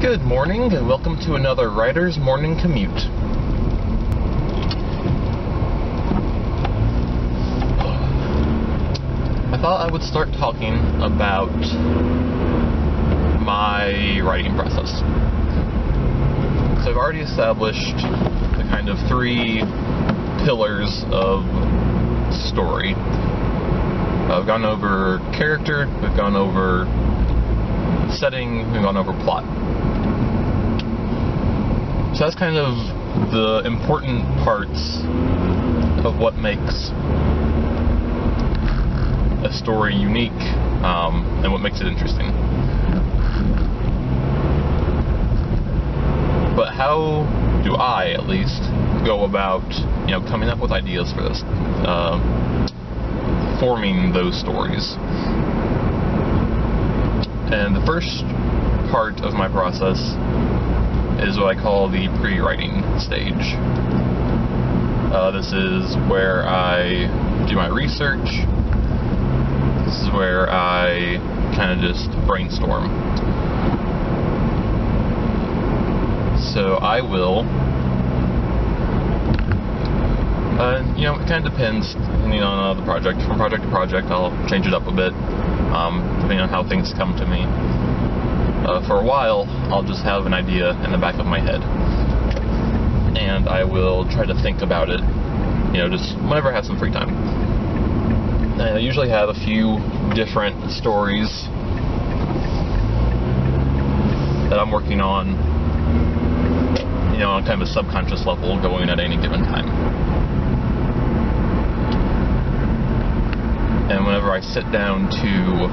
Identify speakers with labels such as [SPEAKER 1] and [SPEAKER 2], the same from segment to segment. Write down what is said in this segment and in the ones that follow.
[SPEAKER 1] Good morning, and welcome to another Writer's Morning Commute. I thought I would start talking about my writing process. So I've already established the kind of three pillars of story. I've gone over character, we've gone over setting, we've gone over plot. So that's kind of the important parts of what makes a story unique, and what makes it interesting. But how do I, at least, go about, coming up with ideas for this, forming those stories? And the first part of my process is what I call the pre-writing stage. This is where I do my research. This is where I kind of just brainstorm. So I will, it kind of depends, depending on the project. From project to project, I'll change it up a bit, depending on how things come to me. For a while, I'll just have an idea in the back of my head, and I will try to think about it, just whenever I have some free time. And I usually have a few different stories that I'm working on, on kind of a subconscious level going at any given time. And whenever I sit down to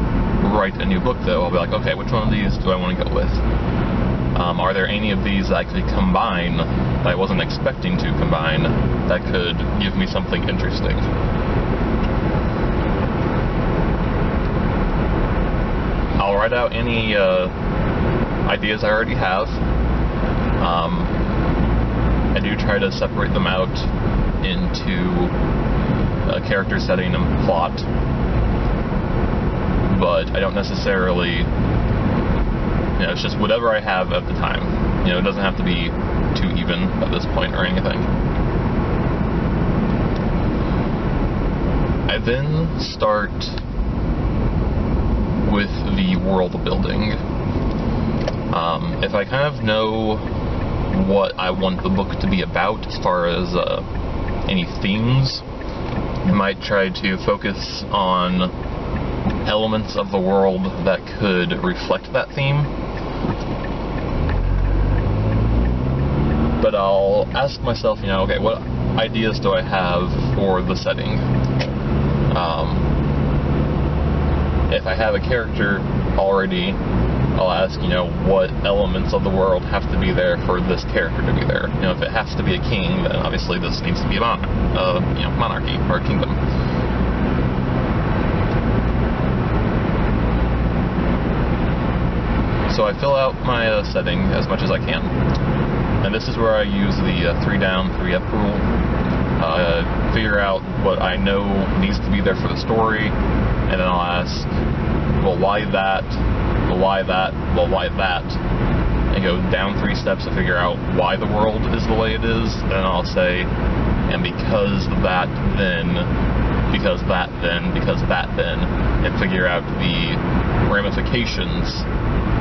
[SPEAKER 1] write a new book, though, I'll be like, okay, which one of these do I want to go with? Are there any of these that I could combine that I wasn't expecting to combine that could give me something interesting? I'll write out any ideas I already have. I do try to separate them out into a character, setting, and plot, but I don't necessarily, it's just whatever I have at the time. It doesn't have to be too even at this point or anything. I then start with the world building. If I kind of know what I want the book to be about as far as any themes, I might try to focus on elements of the world that could reflect that theme. But I'll ask myself, okay, what ideas do I have for the setting? If I have a character already, I'll ask, what elements of the world have to be there for this character to be there? If it has to be a king, then obviously this needs to be a monarchy or a kingdom. So I fill out my setting as much as I can. And this is where I use the 3 down, 3 up rule. Figure out what I know needs to be there for the story, and then I'll ask, well, why that? Well, why that? Well, why that? And go down 3 steps to figure out why the world is the way it is. Then I'll say, and because that then, because that then, because that then, and figure out the ramifications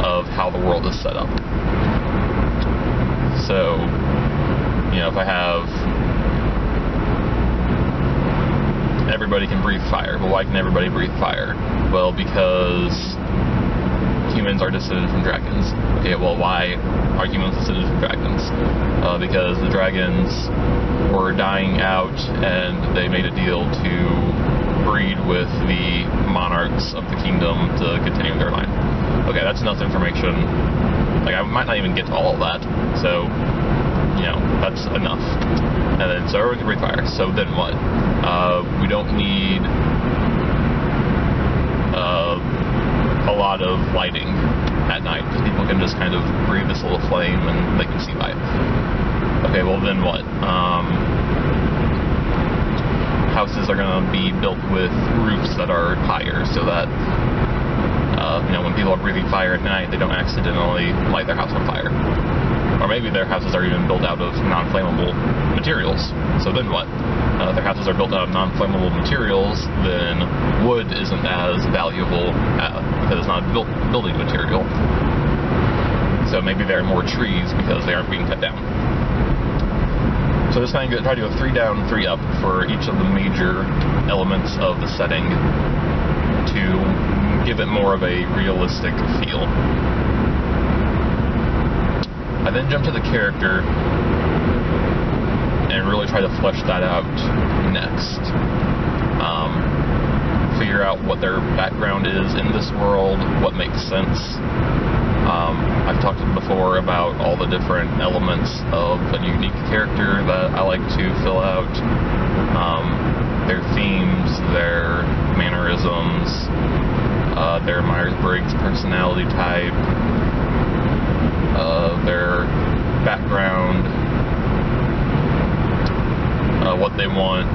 [SPEAKER 1] of how the world is set up. So, if I have everybody can breathe fire. Well, why can everybody breathe fire? Well, because humans are descended from dragons. Okay, well, why are humans descended from dragons? Because the dragons were dying out, and they made a deal to breed with the monarchs of the kingdom to continue their line. Okay, that's enough information. I might not even get to all of that, so, that's enough. And then, so everyone can breathe fire. So then what? We don't need a lot of lighting at night, because people can just kind of breathe this little flame and they can see by it. Okay, well then what? Houses are going to be built with roofs that are higher, so that When people are breathing fire at night, they don't accidentally light their house on fire. Or maybe their houses are even built out of non-flammable materials. So then what? Their houses are built out of non-flammable materials, then wood isn't as valuable because it's not a building material. So maybe there are more trees because they aren't being cut down. So just kind of try to go 3 down, 3 up for each of the major elements of the setting to give it more of a realistic feel. I then jump to the character and really try to flesh that out next. Figure out what their background is in this world, what makes sense. I've talked before about all the different elements of a unique character that I like to fill out. Their themes, their mannerisms, their Myers-Briggs personality type, their background, what they want,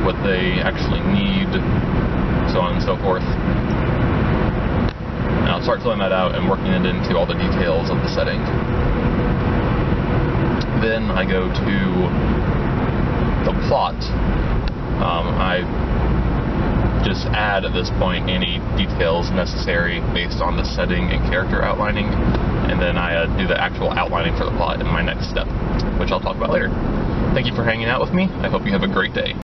[SPEAKER 1] what they actually need, so on and so forth. And I'll start filling that out and working it into all the details of the setting. Then I go to the plot. I just add at this point any details necessary based on the setting and character outlining, and then I do the actual outlining for the plot in my next step, which I'll talk about later. Thank you for hanging out with me. I hope you have a great day.